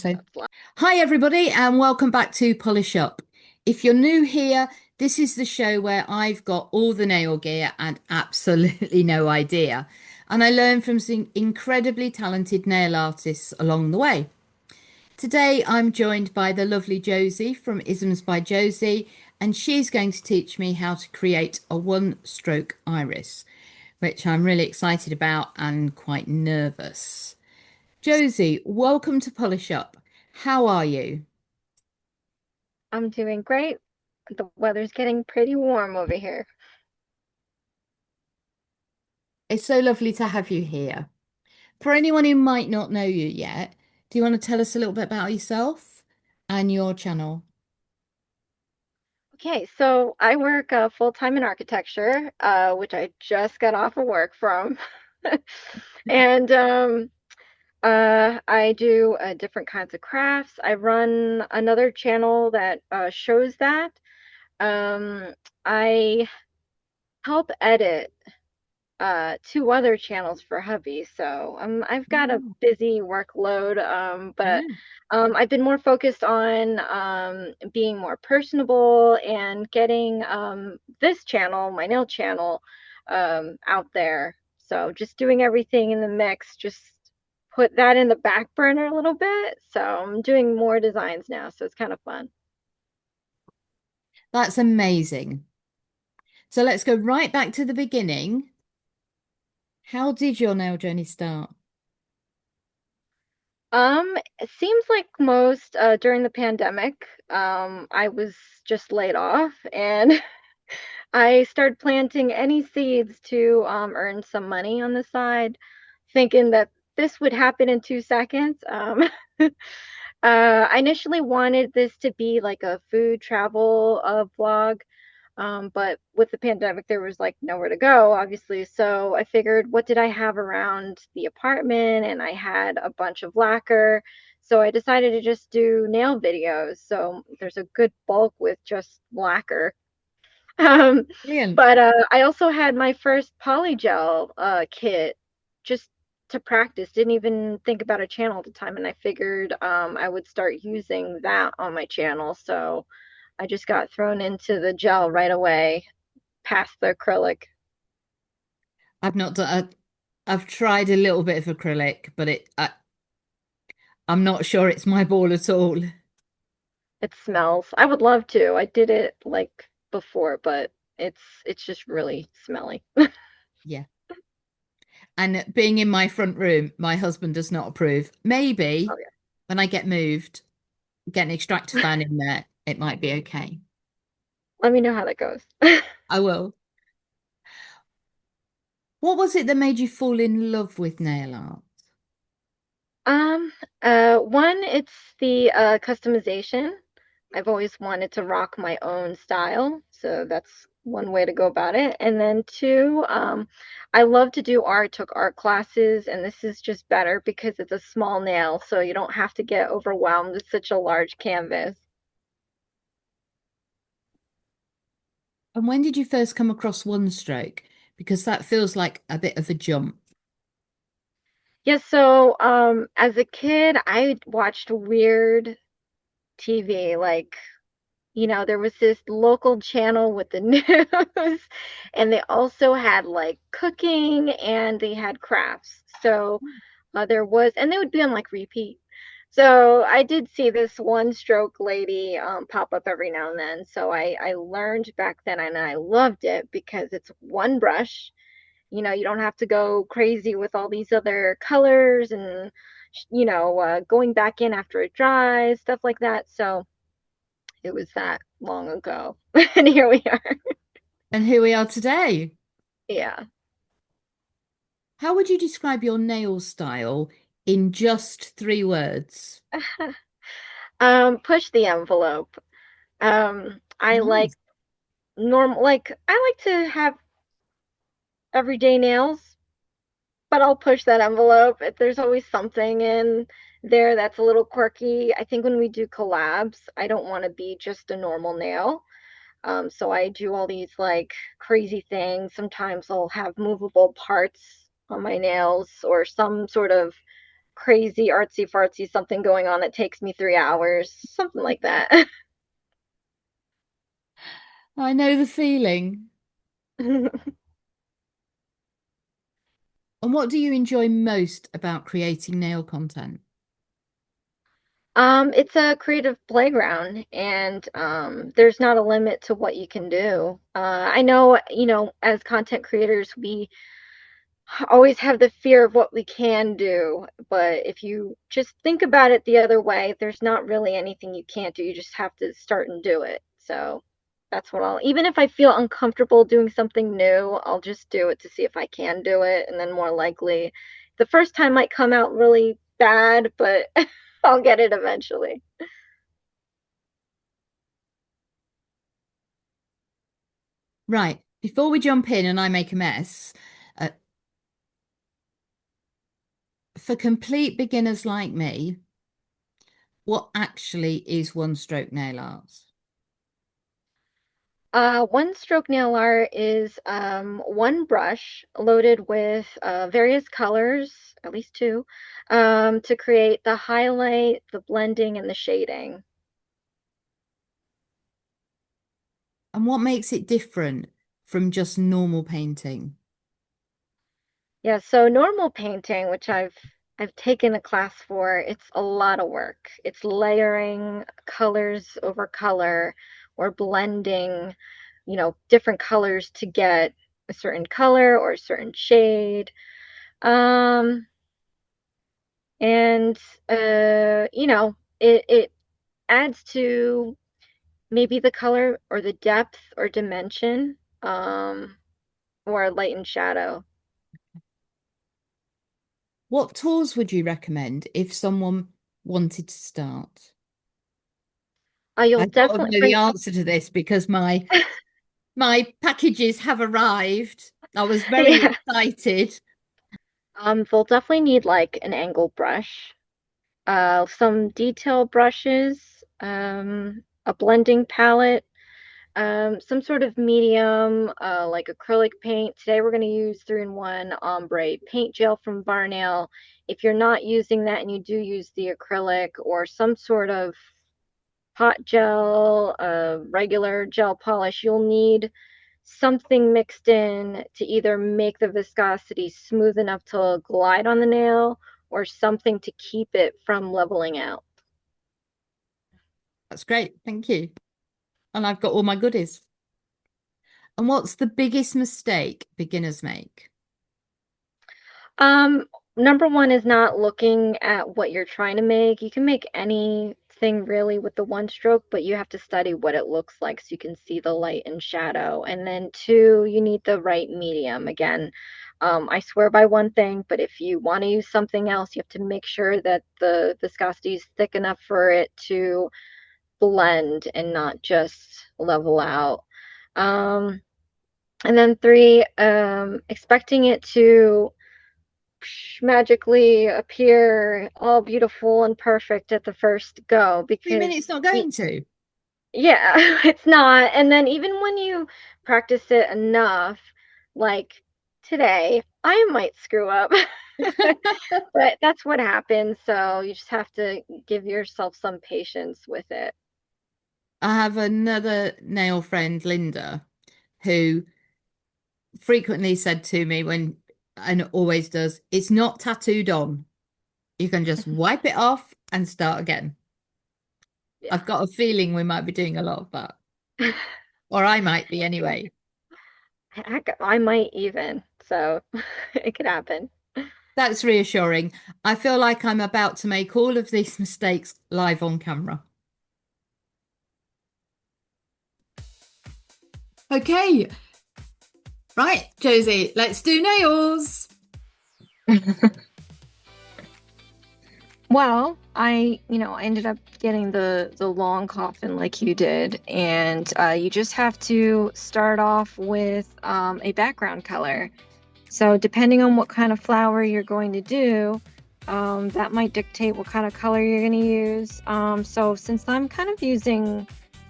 So, That's loud. hi everybody, and welcome back to Polish Up. If you're new here, this is the show where I've got all the nail gear and absolutely no idea. And I learn from some incredibly talented nail artists along the way. Today, I'm joined by the lovely Josie from Isms by Josie, and she's going to teach me how to create a one-stroke iris, which I'm really excited about and quite nervous. Josie, welcome to Polish Up. How are you? I'm doing great. The weather's getting pretty warm over here. It's so lovely to have you here. For anyone who might not know you yet, do you want to tell us a little bit about yourself and your channel? Okay, so I work full-time in architecture, which I just got off of work from. And I do different kinds of crafts. I run another channel that shows that. I help edit two other channels for hubby. So I've got a Oh, busy workload, but yeah. I've been more focused on being more personable and getting this channel, my nail channel, out there. So just doing everything in the mix, just put that in the back burner a little bit. So I'm doing more designs now, so it's kind of fun. That's amazing. So let's go right back to the beginning. How did your nail journey start? It seems like most during the pandemic, I was just laid off and I started planting any seeds to earn some money on the side, thinking that this would happen in 2 seconds. I initially wanted this to be like a food travel vlog, but with the pandemic, there was like nowhere to go, obviously. So I figured, what did I have around the apartment? And I had a bunch of lacquer. So I decided to just do nail videos. So there's a good bulk with just lacquer. Um, Brilliant. but I also had my first polygel kit just to practice. Didn't even think about a channel at the time, and I figured I would start using that on my channel. So I just got thrown into the gel right away, past the acrylic. I've not done, I've tried a little bit of acrylic, but I'm not sure it's my ball at all. It smells. I would love to. I did it like before, but it's just really smelly. Yeah. And being in my front room, my husband does not approve. Oh Maybe yeah. when I get moved, get an extractor fan in there, it might be okay. Let me know how that goes. I will. What was it that made you fall in love with nail art? Um, one, it's the customization. I've always wanted to rock my own style, so that's one way to go about it. And then two, I love to do art, took art classes, and this is just better because it's a small nail, so you don't have to get overwhelmed with such a large canvas. And when did you first come across one stroke? Because that feels like a bit of a jump. Yeah, so as a kid, I watched weird TV, like there was this local channel with the news, and they also had like cooking and they had crafts. So there was, and they would be on like repeat. So I did see this one stroke lady pop up every now and then. So I learned back then and I loved it because it's one brush. You don't have to go crazy with all these other colors and, going back in after it dries, stuff like that. So it was that long ago. And here we are. And here we are today. Yeah. How would you describe your nail style in just 3 words? Push the envelope. I like Nice. I like to have everyday nails, but I'll push that envelope. If there's always something in there that's a little quirky. I think when we do collabs, I don't want to be just a normal nail. So I do all these like crazy things. Sometimes I'll have movable parts on my nails or some sort of crazy artsy fartsy something going on that takes me 3 hours, something like that. I know the feeling. And what do you enjoy most about creating nail content? It's a creative playground, and there's not a limit to what you can do. I know, as content creators, we always have the fear of what we can do, but if you just think about it the other way, there's not really anything you can't do. You just have to start and do it. So that's what even if I feel uncomfortable doing something new, I'll just do it to see if I can do it. And then more likely, the first time might come out really bad, but I'll get it eventually. Right. Before we jump in and I make a mess, uh, for complete beginners like me, what actually is one stroke nail art? One stroke nail art is one brush loaded with various colors, at least two, to create the highlight, the blending, and the shading. And what makes it different from just normal painting? Yeah, so normal painting, which I've taken a class for, it's a lot of work. It's layering colors over color or blending, different colors to get a certain color or a certain shade. Um, and it adds to maybe the color or the depth or dimension, or light and shadow. What tools would you recommend if someone wanted to start? I You'll sort of definitely know the bring. answer to this because my packages have arrived. I was very Yeah. excited. They'll definitely need like an angle brush, some detail brushes, a blending palette, some sort of medium, like acrylic paint. Today we're going to use 3-in-1 ombre paint gel from Varnail. If you're not using that and you do use the acrylic or some sort of hot gel, regular gel polish, you'll need something mixed in to either make the viscosity smooth enough to glide on the nail or something to keep it from leveling out. That's great. Thank you. And I've got all my goodies. And what's the biggest mistake beginners make? Um, Number one is not looking at what you're trying to make. You can make anything really with the one stroke, but you have to study what it looks like so you can see the light and shadow. And then two, you need the right medium. Again, I swear by one thing, but if you want to use something else, you have to make sure that the viscosity is thick enough for it to blend and not just level out. Um, and then three, expecting it to magically appear all beautiful and perfect at the first go, Three because minutes not going to. yeah, it's not. And then even when you practice it enough, like today, I might screw up. But that's what happens, so you just have to give yourself some patience with it. I have another nail friend, Linda, who frequently said to me and always does, it's not tattooed on. You can just wipe it off and start again. Yeah. I've got a feeling we might be doing a lot of that, or I might be anyway. Heck, I might even, so it could happen. That's reassuring. I feel like I'm about to make all of these mistakes live on camera. Okay, right, Josie, let's do nails. Well, I ended up getting the long coffin like you did, and you just have to start off with a background color. So depending on what kind of flower you're going to do, that might dictate what kind of color you're going to use. So since I'm kind of using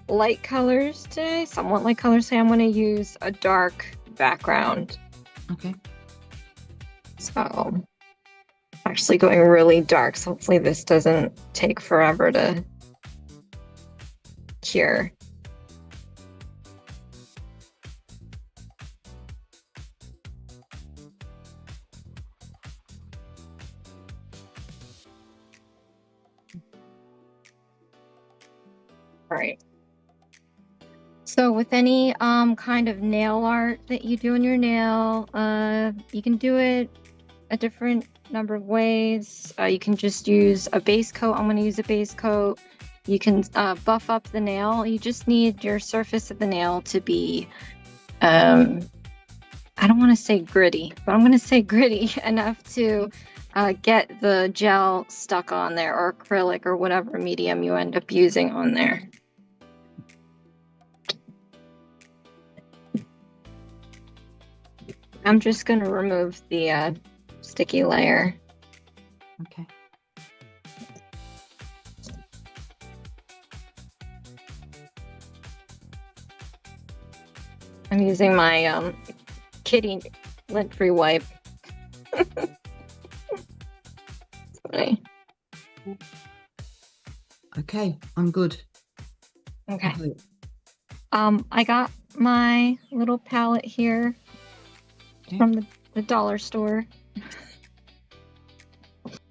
light colors today, somewhat light colors today, I'm going to use a dark background. Okay. So actually going really dark, so hopefully this doesn't take forever to cure. All right. So with any kind of nail art that you do in your nail, you can do it a different number of ways. You can just use a base coat. I'm going to use a base coat. You can buff up the nail. You just need your surface of the nail to be, I don't want to say gritty, but I'm going to say gritty enough to get the gel stuck on there, or acrylic, or whatever medium you end up using on there. I'm just going to remove the sticky layer. Okay. I'm using my kitty lint-free wipe. Funny. Okay, I'm good. Okay. I got my little palette here from the dollar store.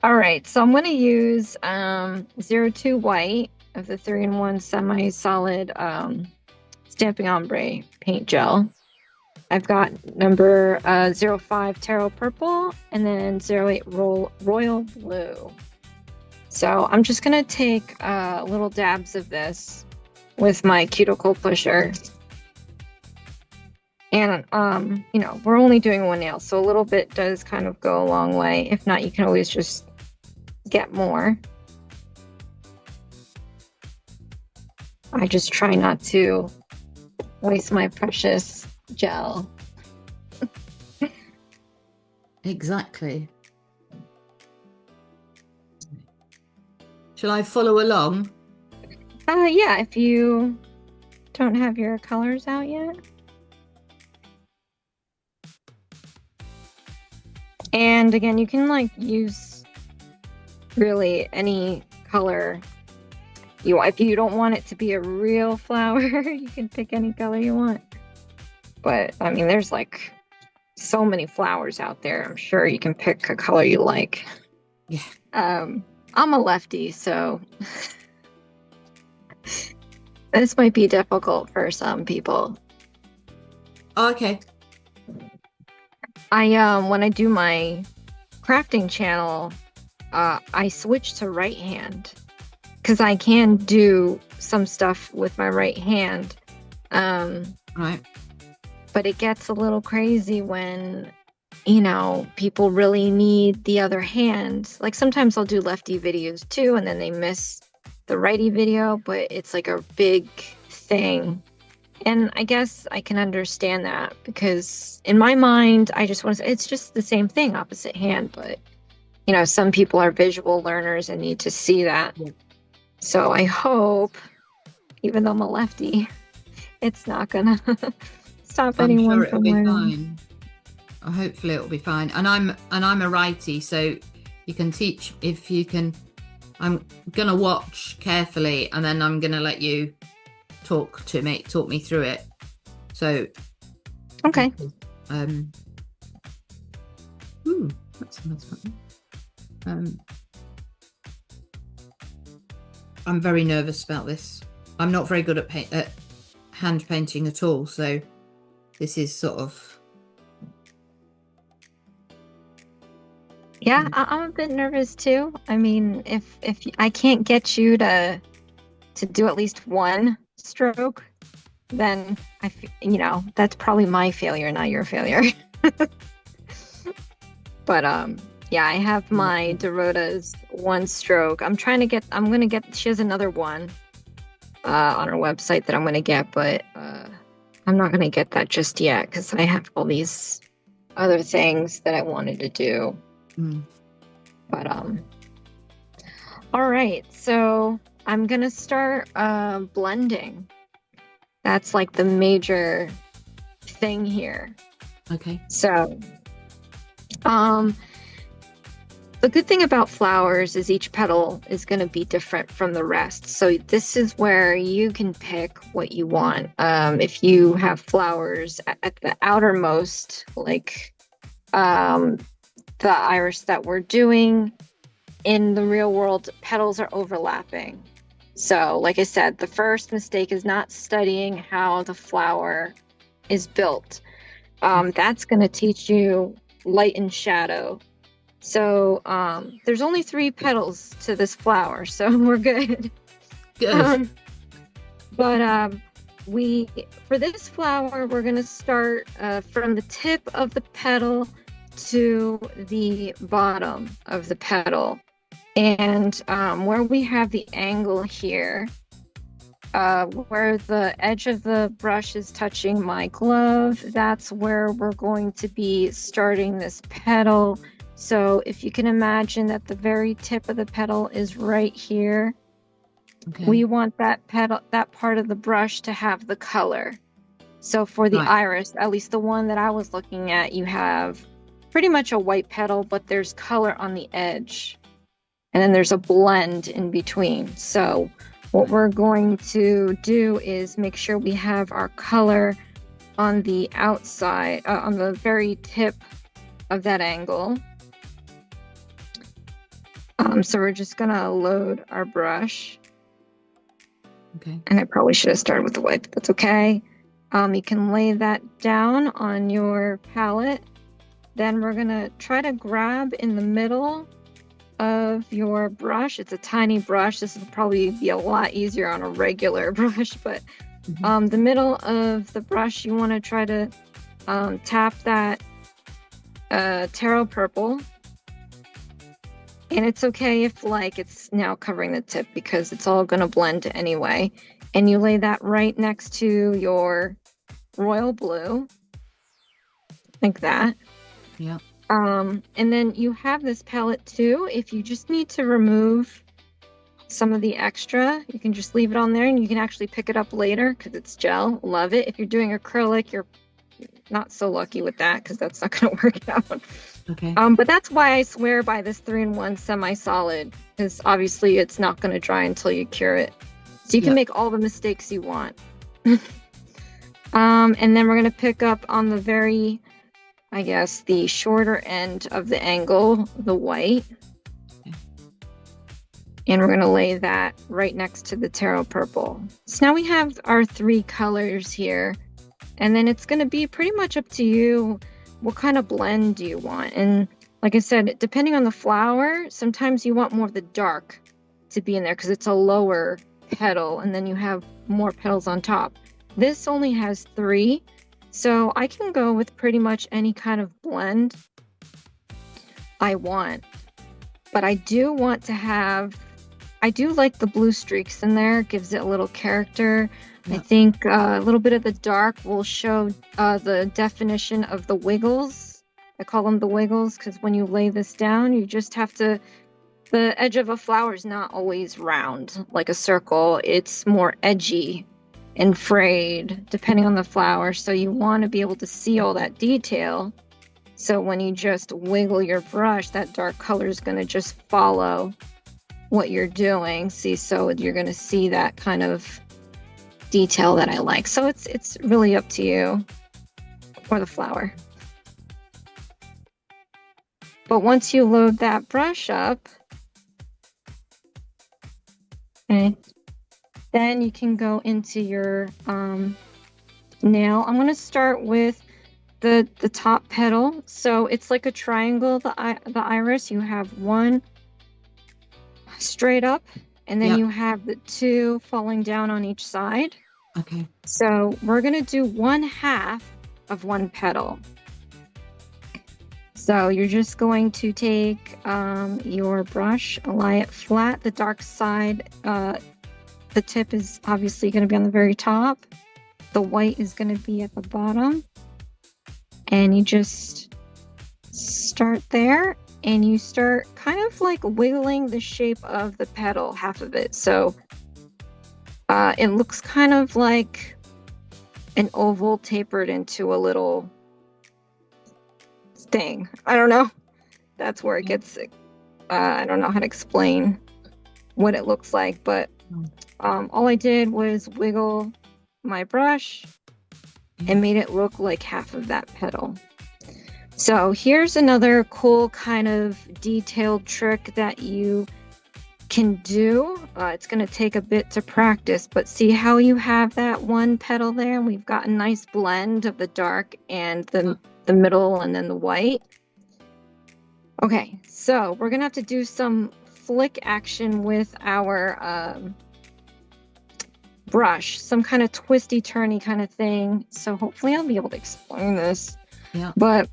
All right, so I'm going to use 02 white of the 3-in-1 semi-solid Stamping Ombre paint gel. I've got number 05 Taro Purple, and then 08 Royal Blue. So I'm just going to take little dabs of this with my cuticle pusher. And, you know, we're only doing one nail, so a little bit does kind of go a long way. If not, you can always just get more. I just try not to waste my precious gel. Exactly. Shall I follow along? Yeah, if you don't have your colors out yet. And again, you can like use really any color you want. If you don't want it to be a real flower, you can pick any color you want. But I mean, there's like so many flowers out there. I'm sure you can pick a color you like. Yeah. I'm a lefty, so this might be difficult for some people. Oh, okay. When I do my crafting channel, I switch to right hand because I can do some stuff with my right hand. Right. But it gets a little crazy when, you know, people really need the other hand. Like sometimes I'll do lefty videos too, and then they miss the righty video, but it's like a big thing. And I guess I can understand that because in my mind, I just want to say it's just the same thing, opposite hand. But, you know, some people are visual learners and need to see that. Yeah. So I hope, even though I'm a lefty, it's not going to stop anyone sure it'll from be learning. fine. Hopefully it'll be fine. And I'm a righty, so you can teach if you can. I'm going to watch carefully and then I'm going to let you talk me through it. So okay. That's funny. I'm very nervous about this. I'm not very good at hand painting at all, so this is sort of. Yeah, I'm a bit nervous too. I mean, if I can't get you to do at least one stroke, then you know, that's probably my failure, not your failure. But yeah, I have my Dorota's one stroke. I'm gonna get, she has another one on her website that I'm gonna get, but I'm not gonna get that just yet because I have all these other things that I wanted to do. But all right, so I'm gonna start blending. That's like the major thing here. Okay. So The good thing about flowers is each petal is going to be different from the rest. So this is where you can pick what you want. If you have flowers at the outermost, like the iris that we're doing in the real world, petals are overlapping. So like I said, the first mistake is not studying how the flower is built. That's going to teach you light and shadow. So there's only 3 petals to this flower, so we're good. Good. Um, but for this flower, we're going to start from the tip of the petal to the bottom of the petal. And where we have the angle here, where the edge of the brush is touching my glove, that's where we're going to be starting this petal. So if you can imagine that the very tip of the petal is right here, Okay. we want that petal, that part of the brush to have the color. So for the iris, at least the one that I was looking at, you have pretty much a white petal, but there's color on the edge. And then there's a blend in between. So what we're going to do is make sure we have our color on the outside, on the very tip of that angle. So we're just gonna load our brush. Okay. And I probably should have started with the white, but that's okay. You can lay that down on your palette. Then we're gonna try to grab in the middle of your brush. It's a tiny brush. This will probably be a lot easier on a regular brush, but the middle of the brush, you want to try to tap that taro purple. And it's okay if like it's now covering the tip because it's all going to blend anyway. And you lay that right next to your royal blue, like that. Yeah. And then you have this palette too. If you just need to remove some of the extra, you can just leave it on there and you can actually pick it up later because it's gel. Love it. If you're doing acrylic, you're not so lucky with that because that's not going to work out. Okay. But that's why I swear by this 3-in-1 semi-solid, because obviously it's not going to dry until you cure it. So you can make all the mistakes you want. And then we're going to pick up on the very, I guess, the shorter end of the angle, the white. Okay. And we're going to lay that right next to the taro purple. So now we have our 3 colors here. And then it's going to be pretty much up to you. What kind of blend do you want? And like I said, depending on the flower, sometimes you want more of the dark to be in there because it's a lower petal and then you have more petals on top. This only has 3, so I can go with pretty much any kind of blend I want. But I do want to have, I do like the blue streaks in there. It gives it a little character. I think a little bit of the dark will show the definition of the wiggles. I call them the wiggles because when you lay this down, you just have to, the edge of a flower is not always round like a circle. It's more edgy and frayed depending on the flower. So you want to be able to see all that detail. So when you just wiggle your brush, that dark color is going to just follow what you're doing. See, so you're going to see that kind of detail that I like. So it's really up to you or the flower. But once you load that brush up, okay, then you can go into your nail. I'm going to start with the top petal. So it's like a triangle, the iris. You have 1 straight up, and then you have the 2 falling down on each side. Okay. So we're going to do 1/2 of 1 petal. So you're just going to take your brush, lie it flat. The dark side, the tip is obviously going to be on the very top. The white is going to be at the bottom. And you just start there and you start kind of like wiggling the shape of the petal, half of it. So it looks kind of like an oval tapered into a little thing. I don't know. That's where it gets I don't know how to explain what it looks like, but Mm. all I did was wiggle my brush Yeah. and made it look like half of that petal. So here's another cool kind of detailed trick that you can do. It's going to take a bit to practice, but see how you have that one petal there? We've got a nice blend of the dark and the middle and then the white. Okay, so we're going to have to do some flick action with our brush, some kind of twisty turny kind of thing. So hopefully I'll be able to explain this. Yeah. But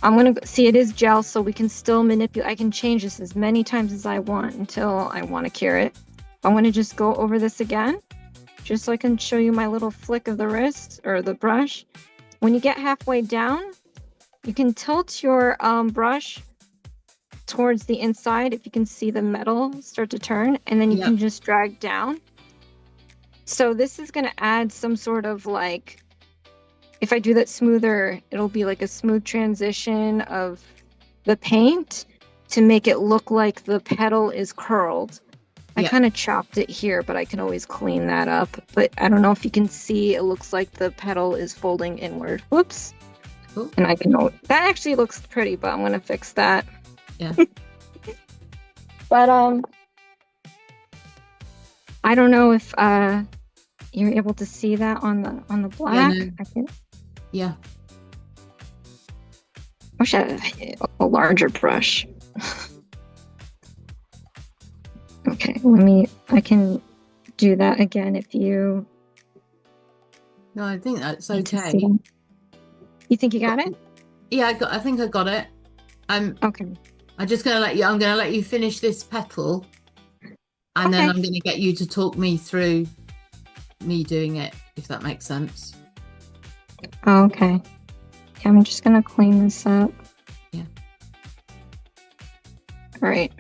I'm going to see, it is gel, so we can still manipulate. I can change this as many times as I want until I want to cure it. I want to just go over this again, just so I can show you my little flick of the wrist or the brush. When you get halfway down, you can tilt your brush towards the inside if you can see the metal start to turn, and then you can just drag down. So this is going to add some sort of like, if I do that smoother, it'll be like a smooth transition of the paint to make it look like the petal is curled. I kind of chopped it here, but I can always clean that up. But I don't know if you can see, it looks like the petal is folding inward. Whoops. Cool. And I can, that actually looks pretty, but I'm going to fix that. Yeah. But I don't know if you're able to see that on the black. Yeah, no. Yeah. Wish I had a larger brush. Okay, I can do that again if you. No, I think that's okay. You think you got it? Yeah, I think I got it. Okay. I'm going to let you finish this petal, and then I'm going to get you to talk me through me doing it, if that makes sense. Oh, okay. Yeah, I'm just going to clean this up. Yeah. All right.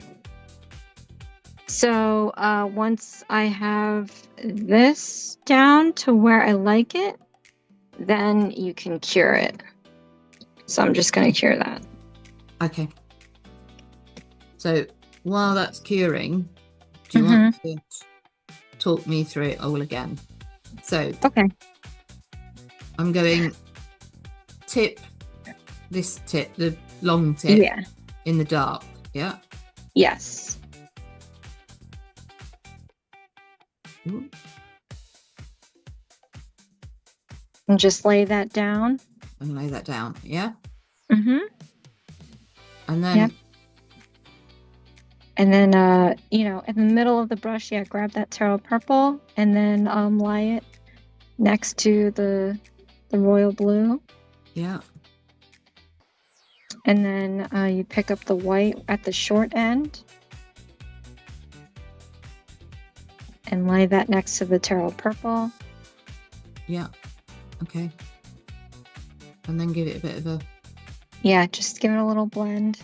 So once I have this down to where I like it, then you can cure it. So I'm just going to cure that. Okay. So while that's curing, do you want to talk me through it all again? So I'm going this tip, the long tip, in the dark. Yeah. Yes. Ooh. And just lay that down. And lay that down. Yeah. Mm-hmm. And then. And then, in the middle of the brush, grab that terra purple and then lie it next to the royal blue. Yeah. And then you pick up the white at the short end and lay that next to the terra purple. Yeah. Okay. And then give it a bit of a. Yeah, just give it a little blend.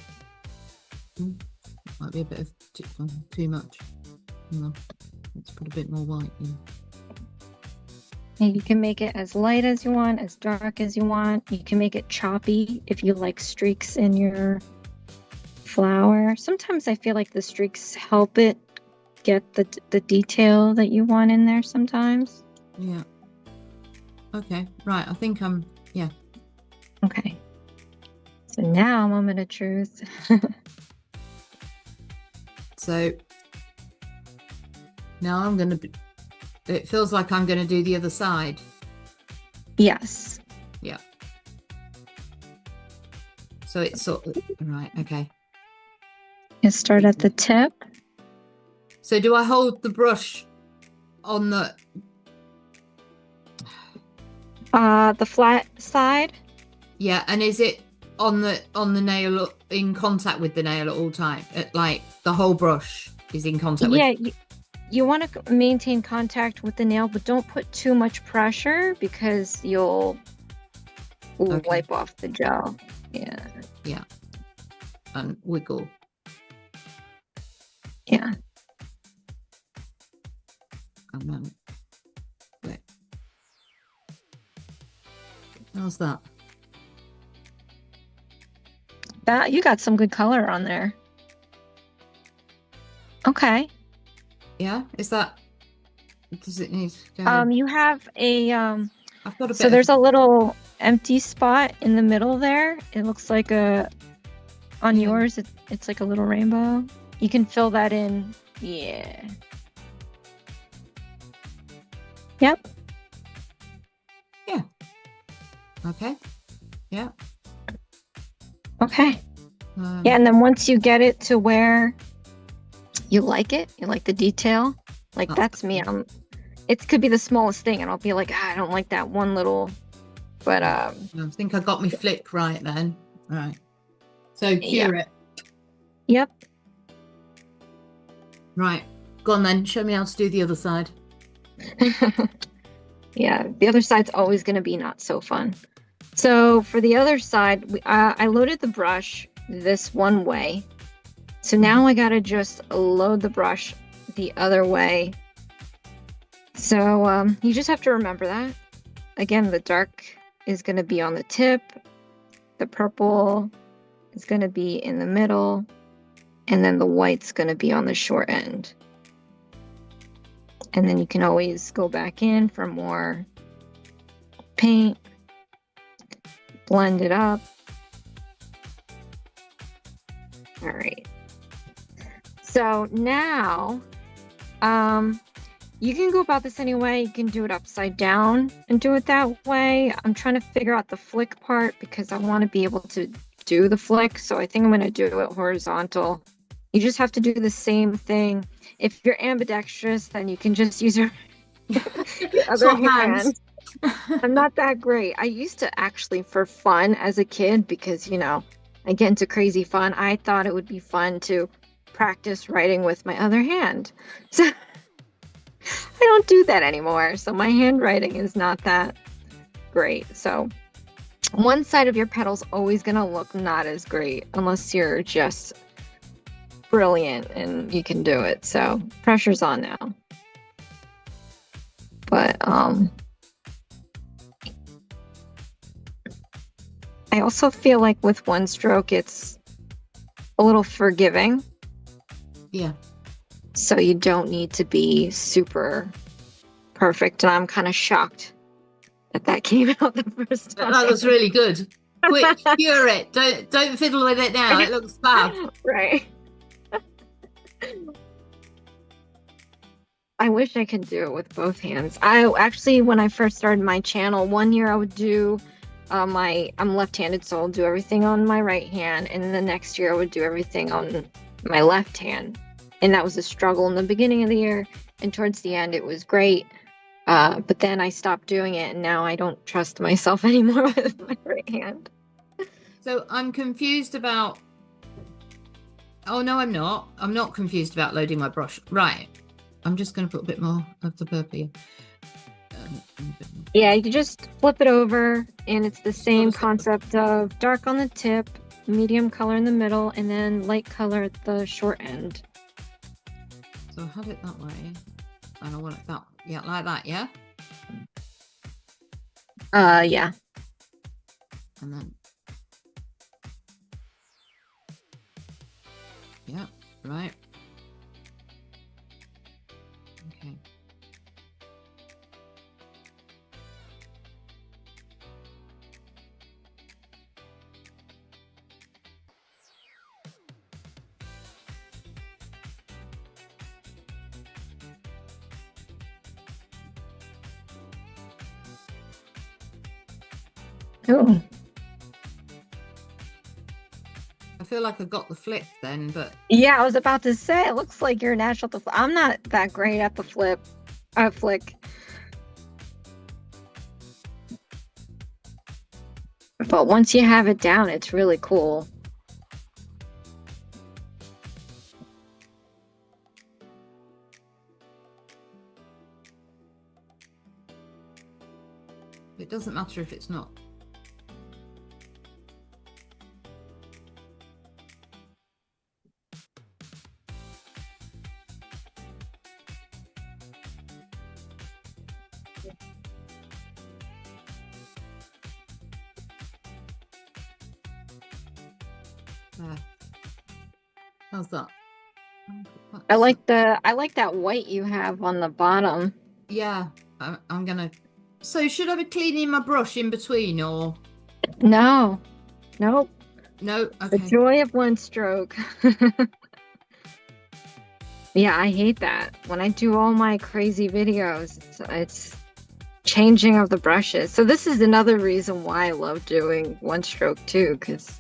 Might be a bit of too much. No, let's put a bit more white in. And you can make it as light as you want, as dark as you want. You can make it choppy if you like streaks in your flower. Sometimes I feel like the streaks help it get the detail that you want in there sometimes. Yeah. Okay, right. I think yeah. Okay. So now, moment of truth. So now it feels like I'm going to do the other side. Yes. Yeah. So it's sort of, right. Okay. You start at the tip. So do I hold the brush on the flat side? Yeah, and is it on the nail, in contact with the nail at all time? Like the whole brush is in contact with. Yeah, you want to maintain contact with the nail, but don't put too much pressure because you'll wipe off the gel. Yeah. Yeah. And wiggle. Yeah. And then wait. How's that? You got some good color on there. Okay. Yeah, is that, does it need to go? You have a I've got a so bit of, there's a little empty spot in the middle there. It looks like a on yeah, yours it's like a little rainbow. You can fill that in. Yeah. Yep. yeah, okay, yeah. Okay. Yeah, Um, and then once you get it to where you like the detail, like that's that's me. It could be the smallest thing, and I'll be like, I don't like that one little, but right. I think I got my flick right then. All right. So yeah, cure it. yep. Right. Go on then. Show me how to do the other side. Yeah, the other side's always going to be not so fun. So for the other side, I loaded the brush this one way. So Mhm. now I gotta just load the brush the other way. So you just have to remember that. Again, the dark is going to be on the tip. The purple is going to be in the middle. And then the white's going to be on the short end. And then you can always go back in for more paint, blend it up. All right. So now, you can go about this anyway. You can do it upside down and do it that way. I'm trying to figure out the flick part because I want to be able to do the flick. So I think I'm going to do it horizontal. You just have to do the same thing. If you're ambidextrous, then you can just use your other Swap hands. hand. I'm not that great. I used to actually, for fun as a kid, because, I get into crazy fun, I thought it would be fun to practice writing with my other hand. So I don't do that anymore. So my handwriting is not that great. So one side of your petal's always going to look not as great unless you're just brilliant and you can do it. So pressure's on now. But I also feel like with one stroke, it's a little forgiving. Yeah. So you don't need to be super perfect. And I'm kind of shocked that came out the first time. That looks really good. Quick, cure it. Don't fiddle with it now. It looks fab. Right. I wish I could do it with both hands. I actually, when I first started my channel, one year I would do I'm left-handed, so I'll do everything on my right hand, and the next year I would do everything on my left hand. And that was a struggle in the beginning of the year, and towards the end it was great. But then I stopped doing it, and now I don't trust myself anymore with my right hand. So I'm confused about. Oh no, I'm not. I'm not confused about loading my brush. Right. I'm just going to put a bit more of the purple here. Yeah, you just flip it over, and it's the same Sort of- concept of dark on the tip, medium color in the middle, and then light color at the short end. So I had it that way, and I want it that, yeah, like that, yeah. Yeah. And then, yeah, right. Okay. Oh. I feel like I got the flick then, but Yeah, I was about to say, it looks like you're natural at the flip. I'm not that great at the flick. But once you have it down, it's really cool. it doesn't matter if it's not. There. How's that? I That's, like that white you have on the bottom. yeah, I'm gonna. So should I be cleaning my brush in between or No, nope. no? The Okay. joy of one stroke. Yeah, I hate that. When I do all my crazy videos, it's changing of the brushes. So this is another reason why I love doing one stroke too, because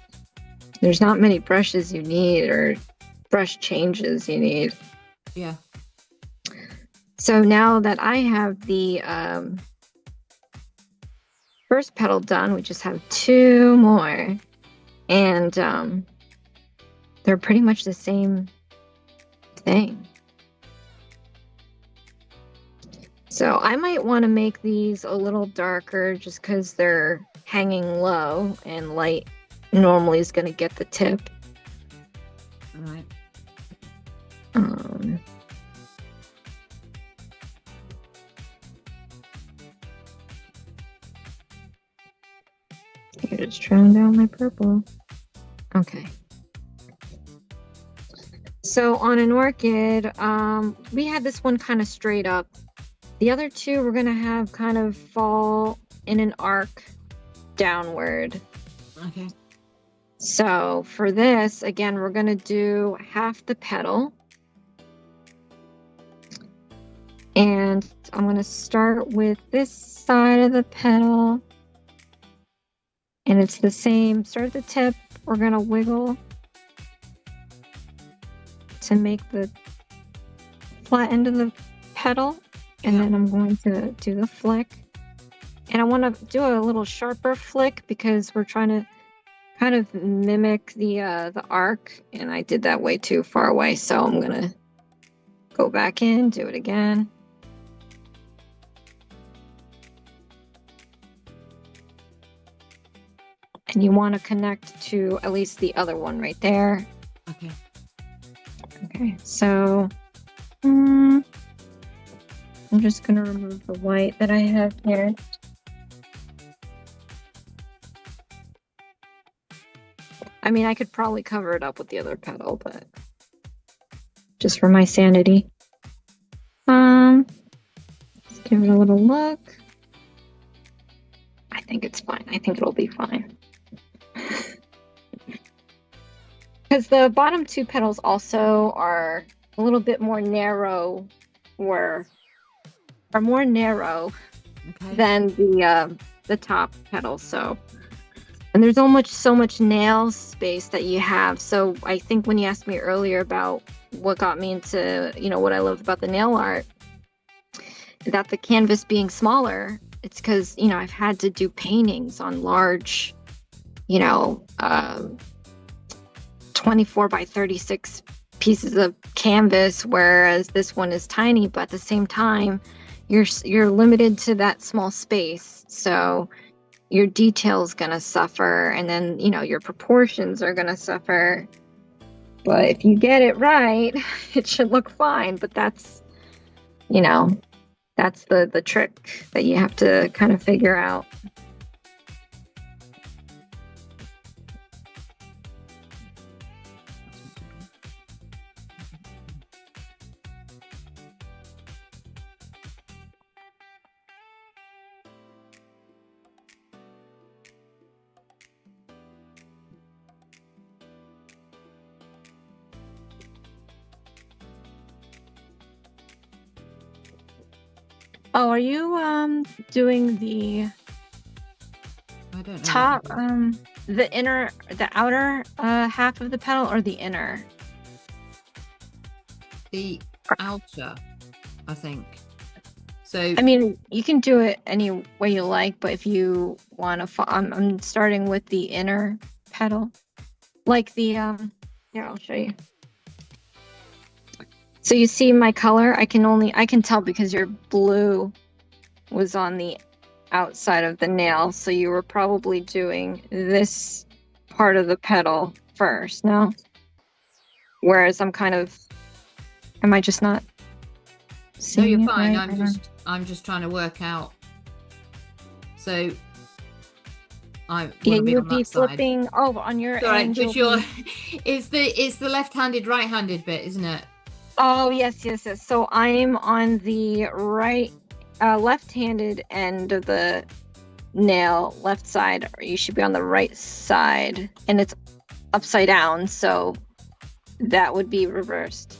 there's not many brushes you need or brush changes you need. Yeah. So now that I have the first petal done, we just have two more, and they're pretty much the same thing. So I might want to make these a little darker just because they're hanging low and light normally is going to get the tip. All right. Um, Here, just trying down my purple. Okay. So on an orchid, we had this one kind of straight up. The other two we're going to have kind of fall in an arc downward. Okay. So for this, again, we're going to do half the petal. And I'm going to start with this side of the petal. And it's the same. Start at the tip. We're going to wiggle to make the flat end of the petal. And then I'm going to do the flick. And I want to do a little sharper flick because we're trying to kind of mimic the arc. And I did that way too far away. So I'm going to go back in, do it again. And you want to connect to at least the other one right there. Okay. Okay, so I'm just going to remove the white that I have here. I mean, I could probably cover it up with the other petal, but just for my sanity. Let's give it a little look. I think it's fine. I think it'll be fine. Because the bottom two petals also are a little bit more narrow, or are more narrow than the top petal. So, and there's almost so much nail space that you have. So I think when you asked me earlier about what got me into, what I love about the nail art, that the canvas being smaller, it's because, I've had to do paintings on large, 24 by 36 pieces of canvas, whereas this one is tiny, but at the same time, you're limited to that small space. So your detail's gonna suffer, and then, your proportions are gonna suffer. But if you get it right, it should look fine. But that's, that's the trick that you have to kind of figure out. Oh, are you doing the I don't know. top, the outer half of the petal, or the inner? The outer, I think. So I mean, you can do it any way you like, but if you want to, I'm starting with the inner petal, like the here, I'll show you. So you see my color, I can tell because your blue was on the outside of the nail, so you were probably doing this part of the petal first, no? Whereas am I just not seeing no, you're it fine. right? I'm just trying to work out. So I want Yeah, to be you on would be that side. flipping. Oh, on your Sorry, end, but it's the left-handed, right-handed bit, isn't it? Oh, yes, yes, yes. So I'm on the left-handed end of the nail, left side. Or you should be on the right side, and it's upside down, so that would be reversed.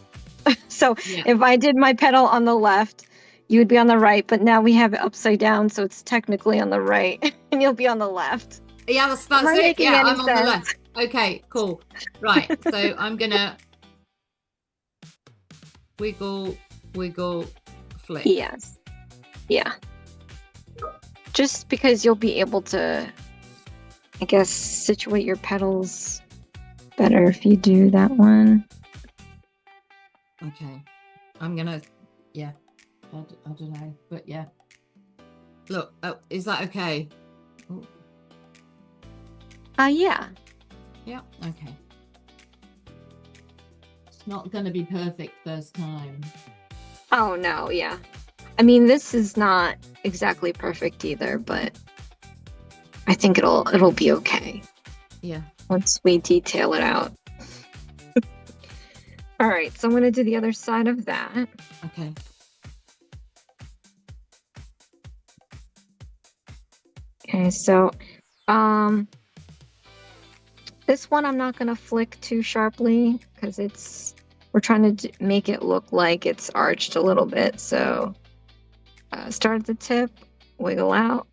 So Yeah. if I did my petal on the left, you would be on the right, but now we have it upside down, so it's technically on the right, and you'll be on the left. Yeah, Am that's I it. making Yeah, any I'm on the sense? left. Okay, cool. Right. So I'm gonna wiggle, wiggle, flick. Yes. Yeah. Just because you'll be able to, I guess, situate your petals better if you do that one. Okay. I'm gonna, yeah. I don't know, but yeah. Look, oh, is that okay? Oh, Yeah. yeah, okay. It's not gonna be perfect first time. Oh no, yeah. I mean, this is not exactly perfect either, but I think it'll be okay Yeah. once we detail it out. All right, so I'm going to do the other side of that. Okay. Okay, so this one I'm not going to flick too sharply because we're trying to make it look like it's arched a little bit. So start at the tip, wiggle out,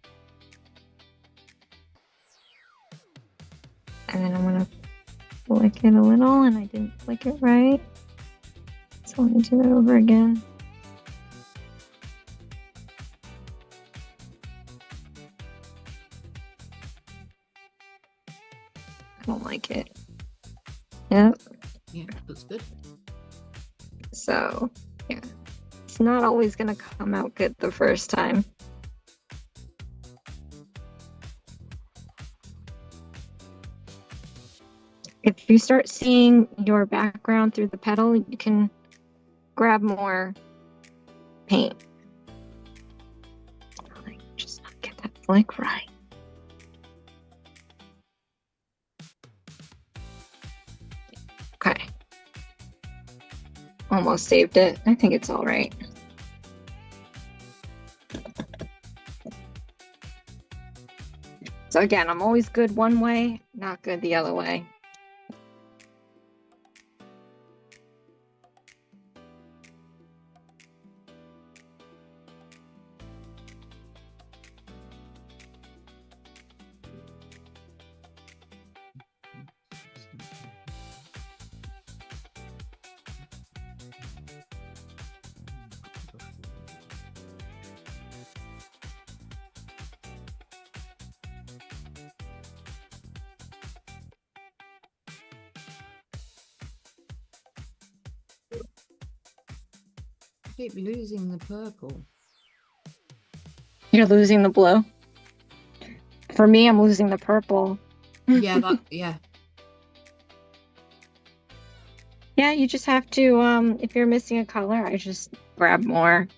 and then I'm going to flick it a little, and I didn't flick it right. So let me do that over again. I don't like it. Yep. Yeah, looks good. So, yeah. It's not always going to come out good the first time. If you start seeing your background through the petal, you can grab more paint. Just not get that flick right. Okay. Almost saved it. I think it's all right. So again, I'm always good one way, not good the other way. I keep losing the purple. You're losing the blue. For me, I'm losing the purple. Yeah, yeah. Yeah, you just have to, if you're missing a color, I just grab more.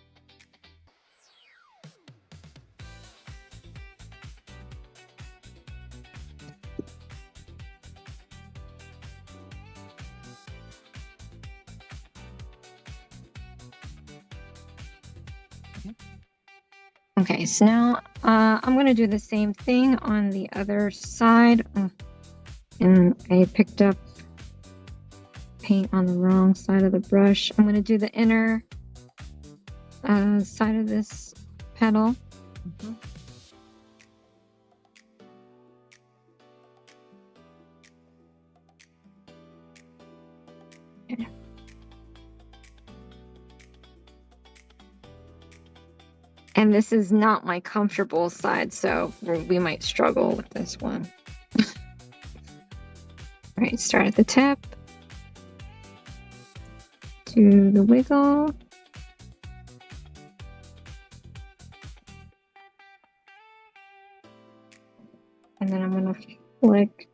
Okay, so now I'm going to do the same thing on the other side. And I picked up paint on the wrong side of the brush. I'm going to do the inner side of this petal. Mm-hmm. Okay. And this is not my comfortable side, so we might struggle with this one. All right, start at the tip. Do the wiggle. And then I'm going to flick.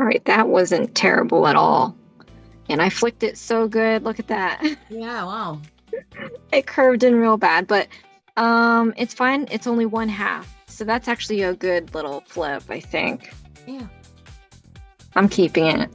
All right, that wasn't terrible at all. And I flicked it so good. Look at that. Yeah, wow. It curved in real bad, but it's fine. It's only 1/2. So that's actually a good little flip, I think. Yeah. I'm keeping it.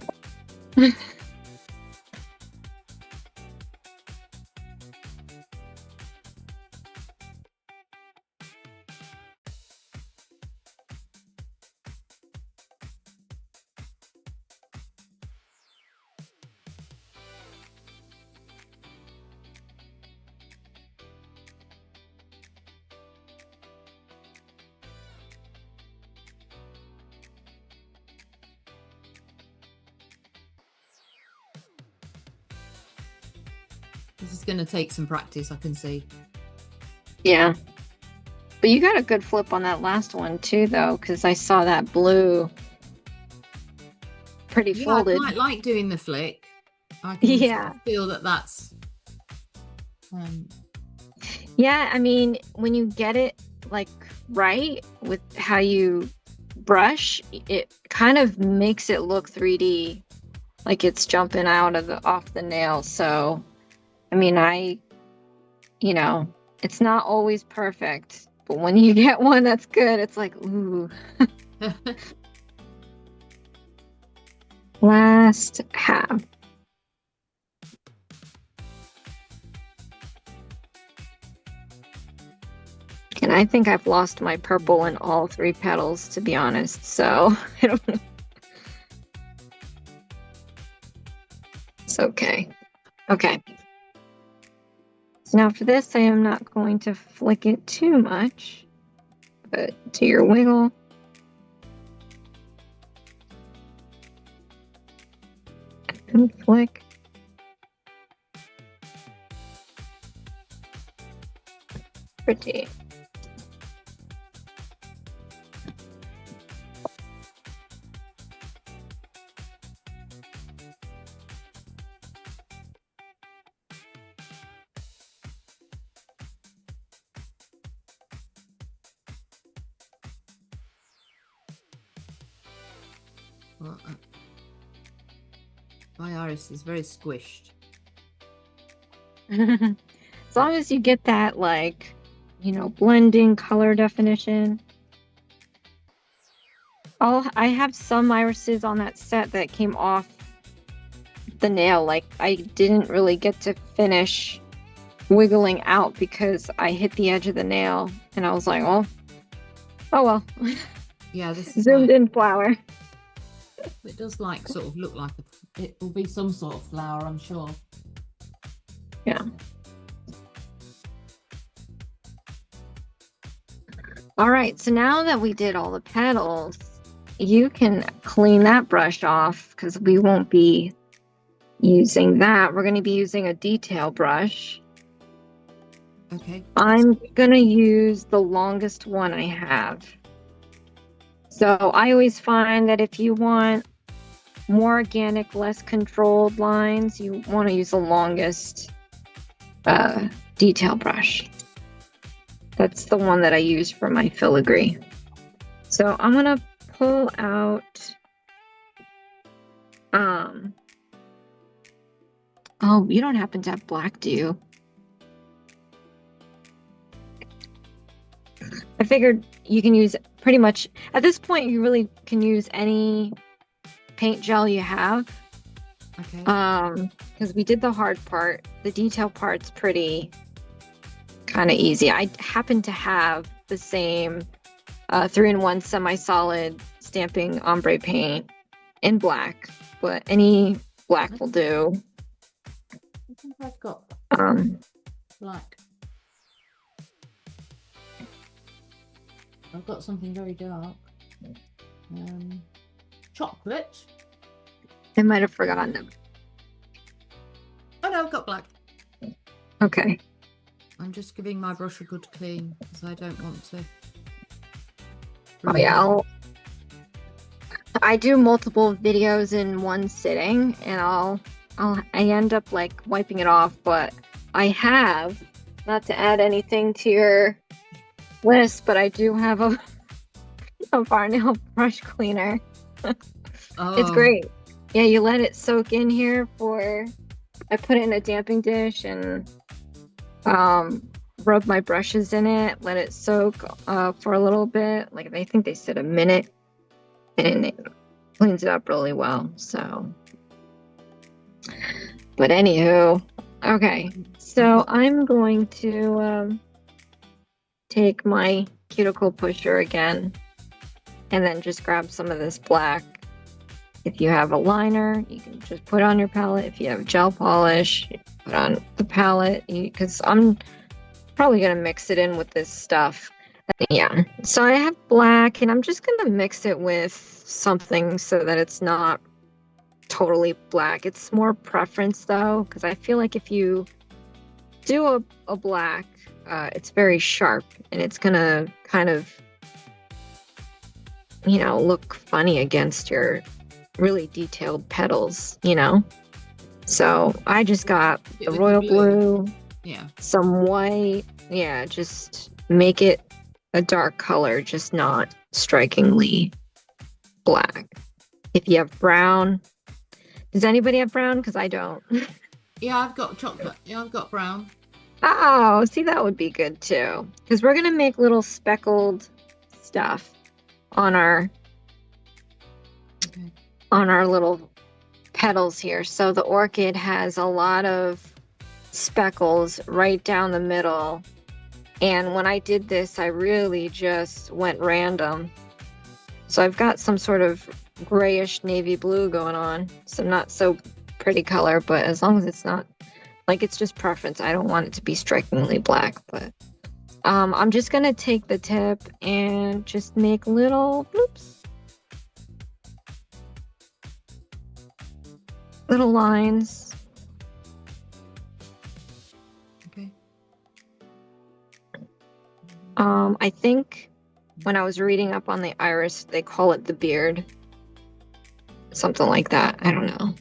This is going to take some practice, I can see. Yeah. But you got a good flip on that last one too, though, because I saw that blue pretty Yeah, I folded. quite like doing the flick. I can sort Yeah. of feel that that's... Yeah, I mean, when you get it like right with how you brush, it kind of makes it look 3D, like it's jumping out of off the nail. So, I mean, you know, it's not always perfect, but when you get one that's good, it's like, ooh. Last half. And I think I've lost my purple in all 3 petals, to be honest. So, I don't know. It's okay. Okay. So now for this, I am not going to flick it too much, but to your wiggle. And flick. Pretty. Well, my iris is very squished. As long as you get that, like, you know, blending color definition. I have some irises on that set that came off the nail. Like, I didn't really get to finish wiggling out because I hit the edge of the nail and I was like, oh well. Yeah, this is Zoomed like, in flower. it does like sort of look like it will be some sort of flower, I'm sure. Yeah. All right, so now that we did all the petals, you can clean that brush off because we won't be using that. We're going to be using a detail brush. Okay. I'm going to use the longest one I have. So I always find that if you want more organic, less controlled lines, you want to use the longest detail brush. That's the one that I use for my filigree. So I'm going to pull out, oh, you don't happen to have black, do you? I figured you can use pretty much, at this point, you really can use any paint gel you have. Okay. Because we did the hard part. The detail part's pretty kind of easy. I happen to have the same 3-in-1 semi-solid stamping ombre paint in black, but any black will do. I think I've got black. I've got something very dark. Chocolate. I might have forgotten them. Oh no, I've got black. Okay. I'm just giving my brush a good clean because I don't want to. Oh yeah, I do multiple videos in one sitting, and I end up like wiping it off. But I have, not to add anything to your list, but I do have a Varnail brush cleaner. Oh. It's great. Yeah, you let it soak in here I put it in a damping dish and rub my brushes in it, let it soak for a little bit. Like, I think they said a minute, and it cleans it up really well. So, but anywho, okay. So I'm going to take my cuticle pusher again and then just grab some of this black. If you have a liner, you can just put on your palette. If you have gel polish, put on the palette, because I'm probably going to mix it in with this stuff. Yeah, so I have black, and I'm just going to mix it with something so that it's not totally black. It's more preference, though, because I feel like if you do a black, it's very sharp and it's gonna kind of, look funny against your really detailed petals, So I just got Bit the with the royal blue. blue, Yeah. some white. Yeah, just make it a dark color, just not strikingly black. If you have brown, does anybody have brown? Because I don't. Yeah, I've got chocolate. Yeah, I've got brown. Oh, see, that would be good too. Because we're gonna make little speckled stuff on our Okay. little petals here. So the orchid has a lot of speckles right down the middle. And when I did this, I really just went random. So I've got some sort of grayish navy blue going on. Some not so pretty color, but as long as it's not, like, it's just preference. I don't want it to be strikingly black, but I'm just gonna take the tip and just make little bloops. Little lines. Okay. I think when I was reading up on the iris, they call it the beard. Something like that. I don't know.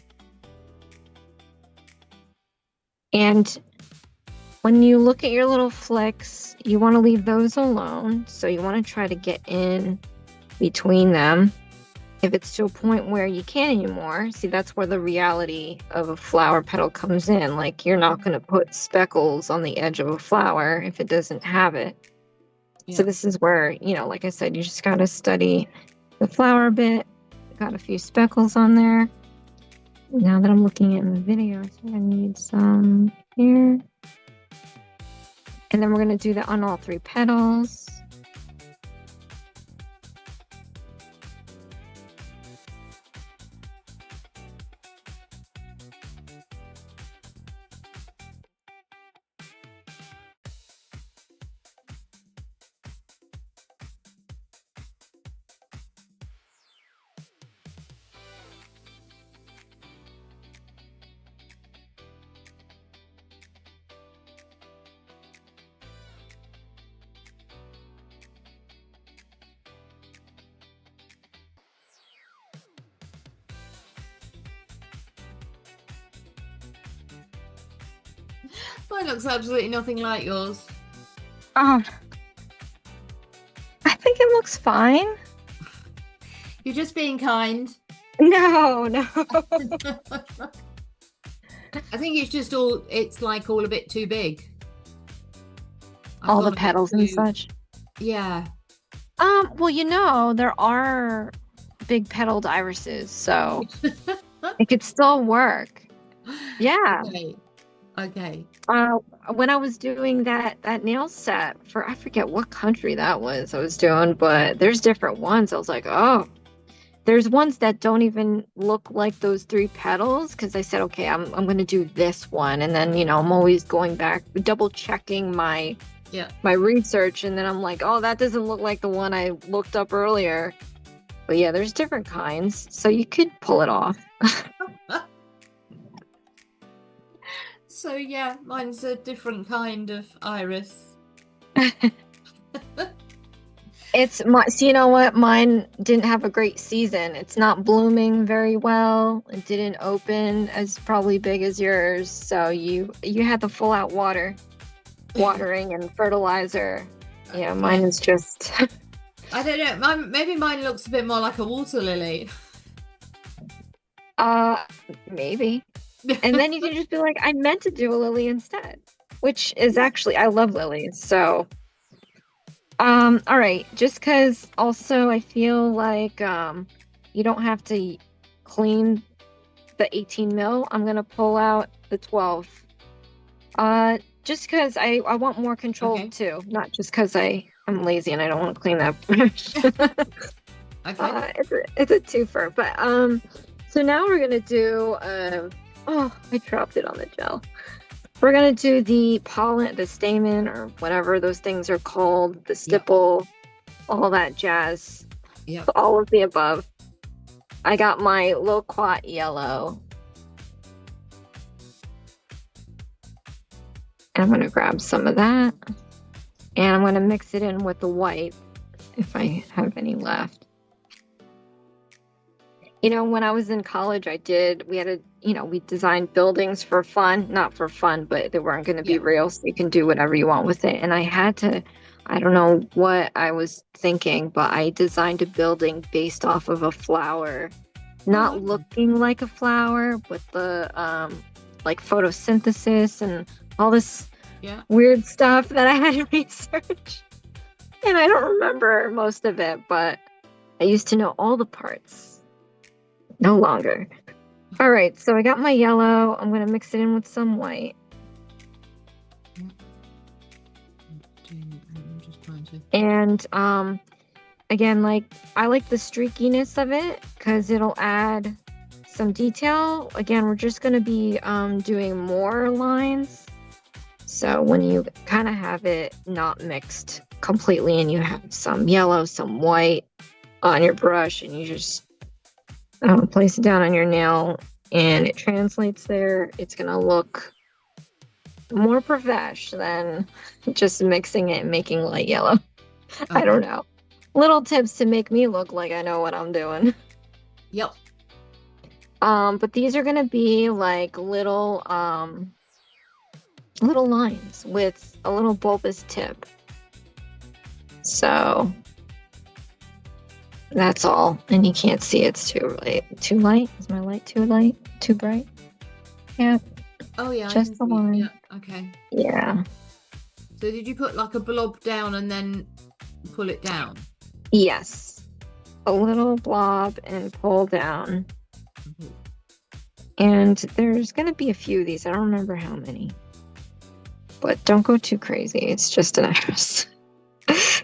And when you look at your little flicks, you want to leave those alone. So you want to try to get in between them. If it's to a point where you can't anymore, see, that's where the reality of a flower petal comes in. Like, you're not going to put speckles on the edge of a flower if it doesn't have it. Yeah. So this is where, like I said, you just got to study the flower a bit. Got a few speckles on there. Now that I'm looking at the video, I think I need some here. And then we're going to do that on all 3 petals. Mine looks absolutely nothing like yours. I think it looks fine. You're just being kind. No. I think it's just it's like all a bit too big. All the petals and such. Yeah. Well, there are big petaled irises, so it could still work. Yeah. Okay. When I was doing that nail set for, I forget what country that was I was doing, but there's different ones. I was like, oh, there's ones that don't even look like those 3 petals, because I said, okay, I'm going to do this one, and then I'm always going back, double checking my research, and then I'm like, oh, that doesn't look like the one I looked up earlier. But yeah, there's different kinds, so you could pull it off. So yeah, mine's a different kind of iris. So you know what? Mine didn't have a great season. It's not blooming very well. It didn't open as probably big as yours. So you had the full out watering and fertilizer. Yeah, mine is just. I don't know. Maybe mine looks a bit more like a water lily. Maybe. And then you can just be like, I meant to do a lily instead, which is actually, I love lilies. So, all right. Just because also I feel like you don't have to clean the 18 mil. I'm going to pull out the 12. Just because I want more control too, not just because I'm lazy and I don't want to clean that brush. Okay. It's a twofer. But so now we're gonna do oh, I dropped it on the gel. We're gonna do the pollen, the stamen, or whatever those things are called, the stipple, all that jazz. Yeah. All of the above. I got my loquat yellow. I'm going to grab some of that, and I'm going to mix it in with the white if I have any left. You know, when I was in college, we designed buildings for fun, not for fun, but they weren't going to be Yeah. real, so you can do whatever you want with it. And I don't know what I was thinking, but I designed a building based off of a flower, Oh, not looking like a flower, but the like photosynthesis and all this yeah. weird stuff that I had to research. And I don't remember most of it, but I used to know all the parts. No longer. All right, so I got my yellow. I'm going to mix it in with some white. Yeah. I'm just trying to. And again, like I like the streakiness of it because it'll add some detail. Again, we're just going to be doing more lines. So when you kind of have it not mixed completely and you have some yellow, some white on your brush, and you just place it down on your nail and it translates there, it's going to look more profesh than just mixing it and making light yellow. Okay. I don't know. Little tips to make me look like I know what I'm doing. Yep. But these are going to be like little lines with a little bulbous tip. So that's all. And you can't see it's too light. Too light? Is my light too light? Too bright? Yeah. Oh yeah. Just the line. Yeah. Okay. Yeah. So did you put like a blob down and then pull it down? Yes. A little blob and pull down. Mm-hmm. And there's going to be a few of these. I don't remember how many. But don't go too crazy. It's just an iris.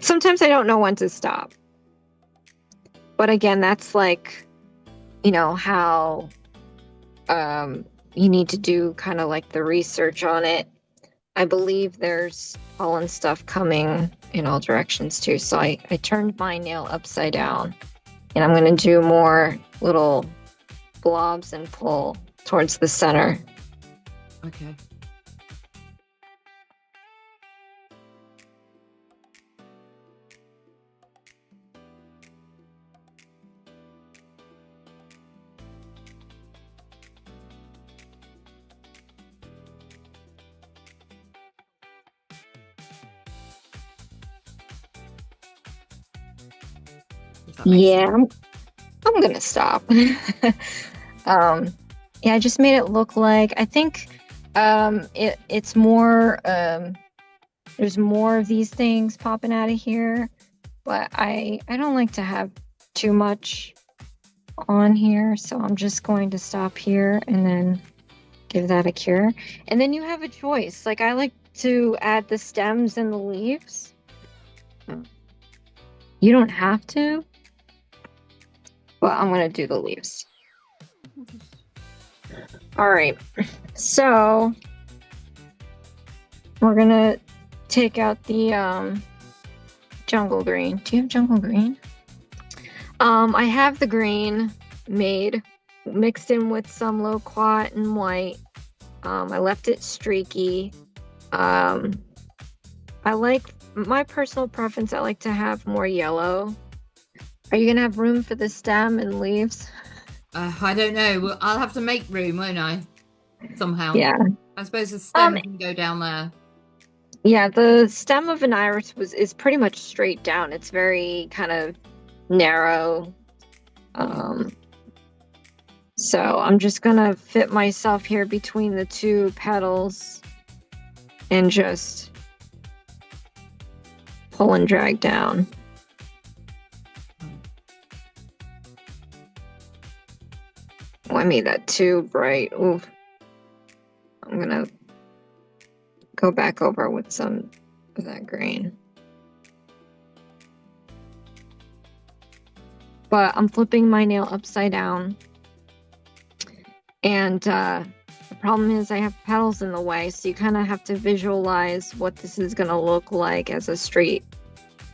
Sometimes I don't know when to stop. But again, that's like, you know, how you need to do kind of like the research on it. I believe there's pollen stuff coming in all directions too. So I turned my nail upside down and I'm going to do more little blobs and pull towards the center. Okay. Yeah, I'm gonna stop. Yeah, I just made it look like I think it's more there's more of these things popping out of here, but I don't like to have too much on here, so I'm just going to stop here and then give that a cure. And then you have a choice. Like I like to add the stems and the leaves. You don't have to. Well, I'm going to do the leaves. All right. So we're going to take out the jungle green. Do you have jungle green? I have the green made, mixed in with some loquat and white. I left it streaky. I like, my personal preference, I like to have more yellow. Are you gonna have room for the stem and leaves? I don't know. Well, I'll have to make room, won't I? Somehow. Yeah. I suppose the stem can go down there. Yeah, the stem of an iris is pretty much straight down. It's very kind of narrow. So I'm just gonna fit myself here between the two petals and just pull and drag down. Oh, I made that too bright. Oof. I'm gonna go back over with some of that green. But I'm flipping my nail upside down. And the problem is I have petals in the way, so you kind of have to visualize what this is going to look like as a straight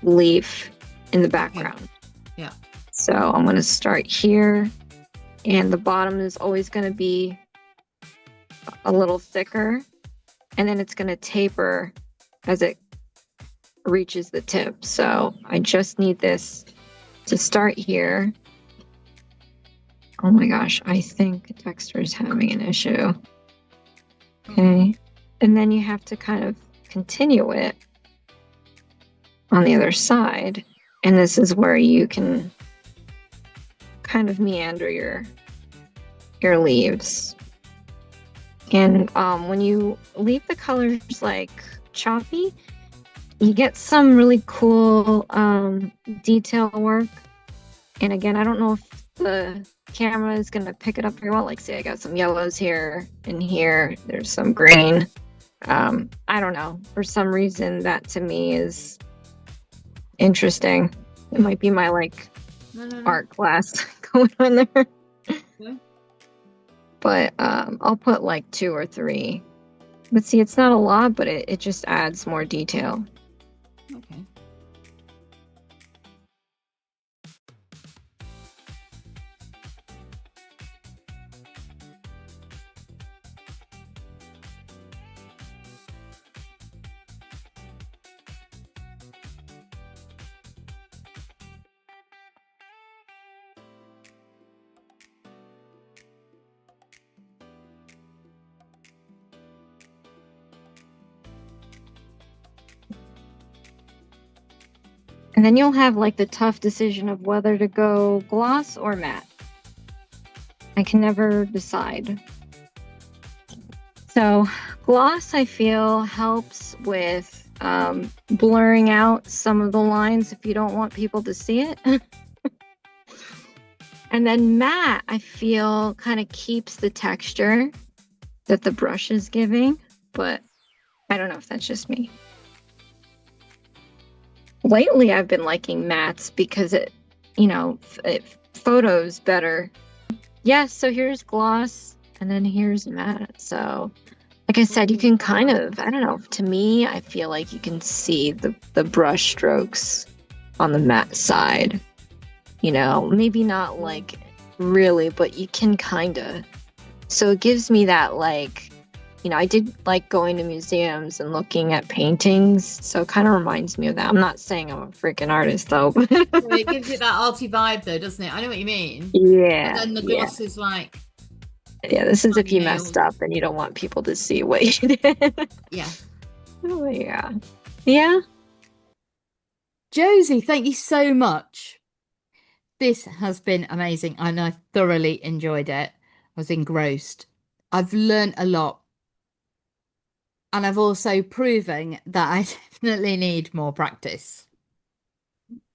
leaf in the background. Yeah. So I'm going to start here, and the bottom is always going to be a little thicker. and then it's going to taper as it reaches the tip. So I just need this to start here. Oh my gosh, I think Dexter is having an issue. Okay. And then you have to kind of continue it on the other side. And this is where you can kind of meander your leaves. And when you leave the colors like choppy, you get some really cool detail work. And again, I don't know if the camera is going to pick it up very well. Like, say I got some yellows here and here. There's some green. I don't know. For some reason, that to me is interesting. It might be my like art class going on there. Okay. But I'll put like 2 or 3. But see, it's not a lot, but it just adds more detail. Okay. And then you'll have like the tough decision of whether to go gloss or matte. I can never decide. So gloss, I feel, helps with blurring out some of the lines if you don't want people to see it. And then matte, I feel, kind of keeps the texture that the brush is giving, but I don't know if that's just me. Lately, I've been liking mattes because it photos better. Yes, so here's gloss, and then here's matte. So, like I said, you can kind of, I don't know, to me, I feel like you can see the brush strokes on the matte side. You know, maybe not like really, but you can kind of. So it gives me that like, I did like going to museums and looking at paintings. So it kind of reminds me of that. I'm not saying I'm a freaking artist though. Well, it gives it that arty vibe though, doesn't it? I know what you mean. But Yeah, then the yeah. gloss is like Yeah, this is if you nails. messed up and you don't want people to see what you did. Yeah. Oh, yeah. Yeah. Josie, thank you so much. This has been amazing and I thoroughly enjoyed it. I was engrossed. I've learned a lot and I've also proven that I definitely need more practice.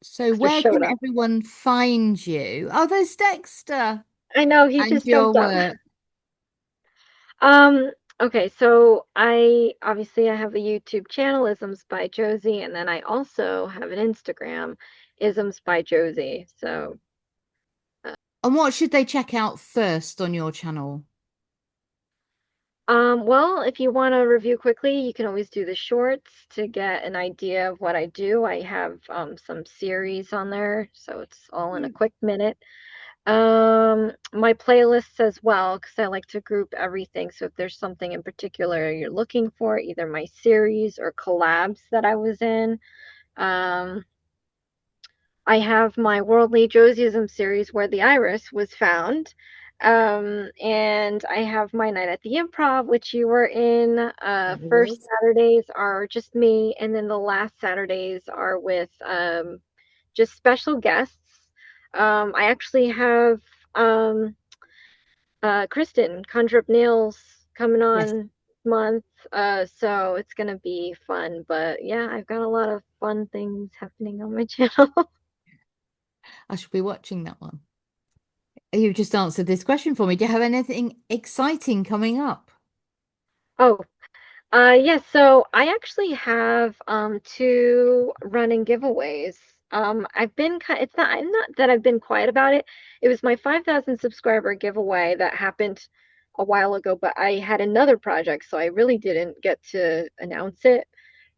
So Dexter where can showed up. everyone find you? Oh, there's Dexter I know, he and just your jumped up. work. Um, okay, so I obviously I have a YouTube channel, Isms by Josie, and then I also have an Instagram, Isms by Josie. So, And what should they check out first on your channel? well, if you want to review quickly, you can always do the shorts to get an idea of what I do. I have some series on there, so it's all in a quick minute. My playlists as well, because I like to group everything. So if there's something in particular you're looking for, either my series or collabs that I was in, um, I have my Worldly Josieism series where the iris was found. And I have my night at the improv, which you were in. First Saturdays are just me, and then the last Saturdays are with just special guests. I actually have Kristen Conjure Up Nails coming Yes, on month. So it's gonna be fun. But yeah, I've got a lot of fun things happening on my channel. I should be watching that one. You just answered this question for me. Do you have anything exciting coming up? Oh, yes, so I actually have 2 running giveaways. I've been kind it's not I'm not that I've been quiet about it. It was my 5,000 subscriber giveaway that happened a while ago, but I had another project, so I really didn't get to announce it,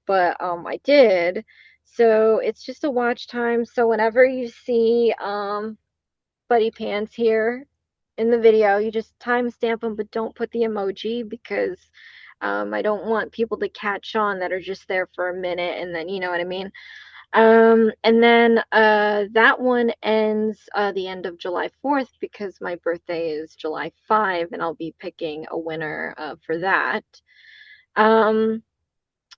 but I did. So it's just a watch time. So whenever you see Buddy Pants here in the video, you just timestamp them, but don't put the emoji because I don't want people to catch on that are just there for a minute and then, you know what I mean? And then that one ends the end of July 4th because my birthday is July 5 and I'll be picking a winner for that. Um,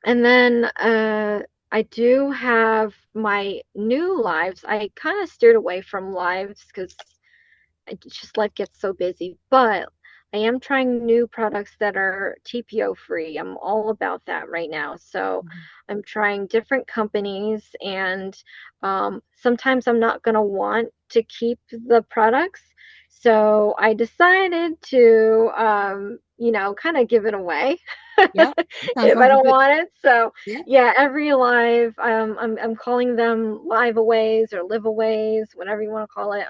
and then I do have my new lives. I kind of steered away from lives because it's just life gets so busy. But I am trying new products that are TPO free. I'm all about that right now. So I'm trying different companies, and sometimes I'm not going to want to keep the products. So I decided to, kind of give it away Yeah, sounds if I like a don't good. want it. So Yeah. yeah, every live, I'm calling them live aways or live aways, whatever you want to call it.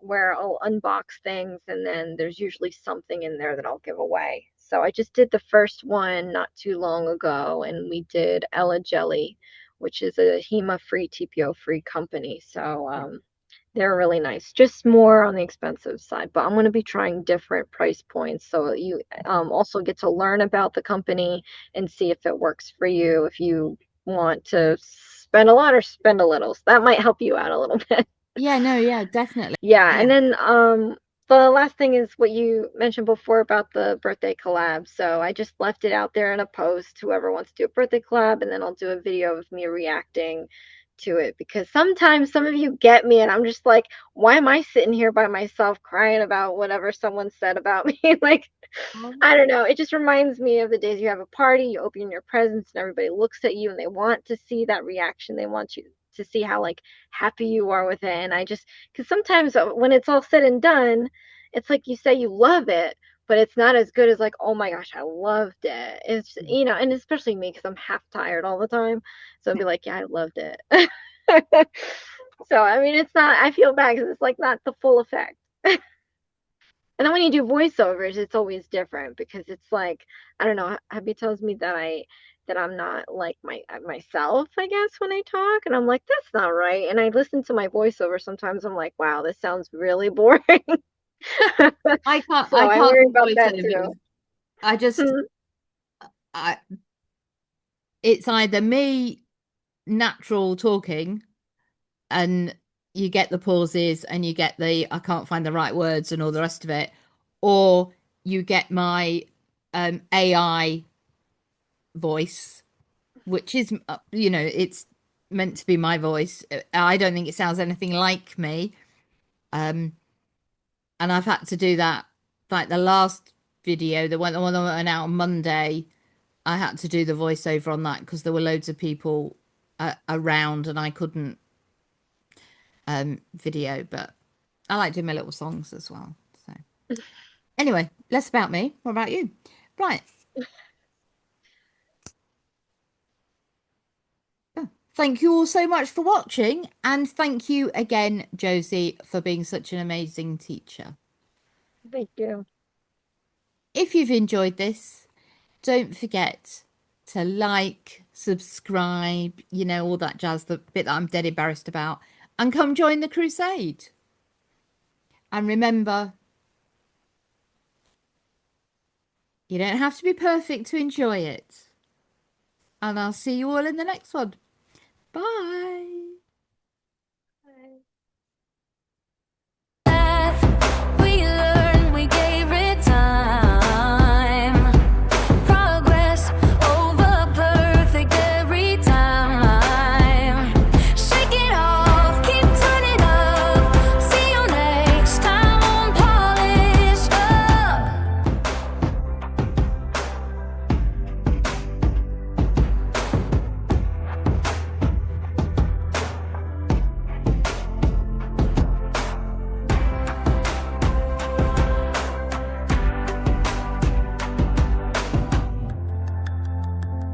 Where I'll unbox things and then there's usually something in there that I'll give away. So I just did the first one not too long ago, and we did Ella Jelly, which is a HEMA-free, TPO-free company. So they're really nice, just more on the expensive side. But I'm going to be trying different price points so you also get to learn about the company and see if it works for you. If you want to spend a lot or spend a little, so that might help you out a little bit. Yeah, no, yeah, definitely. Yeah, Yeah. and then the last thing is what you mentioned before about the birthday collab. So I just left it out there in a post, whoever wants to do a birthday collab, and then I'll do a video of me reacting to it because sometimes some of you get me and I'm just like, why am I sitting here by myself crying about whatever someone said about me? Like, Um, I don't know. It just reminds me of the days you have a party, you open your presents, and everybody looks at you and they want to see that reaction. They want you to see how like happy you are with it. And I just, because sometimes when it's all said and done, it's like you say you love it, but it's not as good as like, oh my gosh, I loved it. It's, and especially me because I'm half tired all the time. So I'll be like, yeah, I loved it. So, I mean, it's not, I feel bad because it's like not the full effect. And then when you do voiceovers, it's always different because it's like, I don't know, Hubby tells me that I'm not like myself, I guess, when I talk, and I'm like, that's not right. And I listen to my voiceover sometimes, I'm like, wow, this sounds really boring. So I I can't worry do about that voiceovers. too. I just, Hmm. I, it's either me natural talking and you get the pauses and you get the I can't find the right words and all the rest of it, or you get my AI voice, which is, it's meant to be my voice. I don't think it sounds anything like me. Um, and I've had to do that. Like the last video, the one that went out on Monday, I had to do the voiceover on that because there were loads of people around and I couldn't video, but I like doing my little songs as well. So anyway, less about me. What about you? Right. Thank you all so much for watching, and thank you again, Josie, for being such an amazing teacher. Thank you. If you've enjoyed this, don't forget to like, subscribe, all that jazz, the bit that I'm dead embarrassed about, and come join the crusade. And remember, you don't have to be perfect to enjoy it. And I'll see you all in the next one. Bye.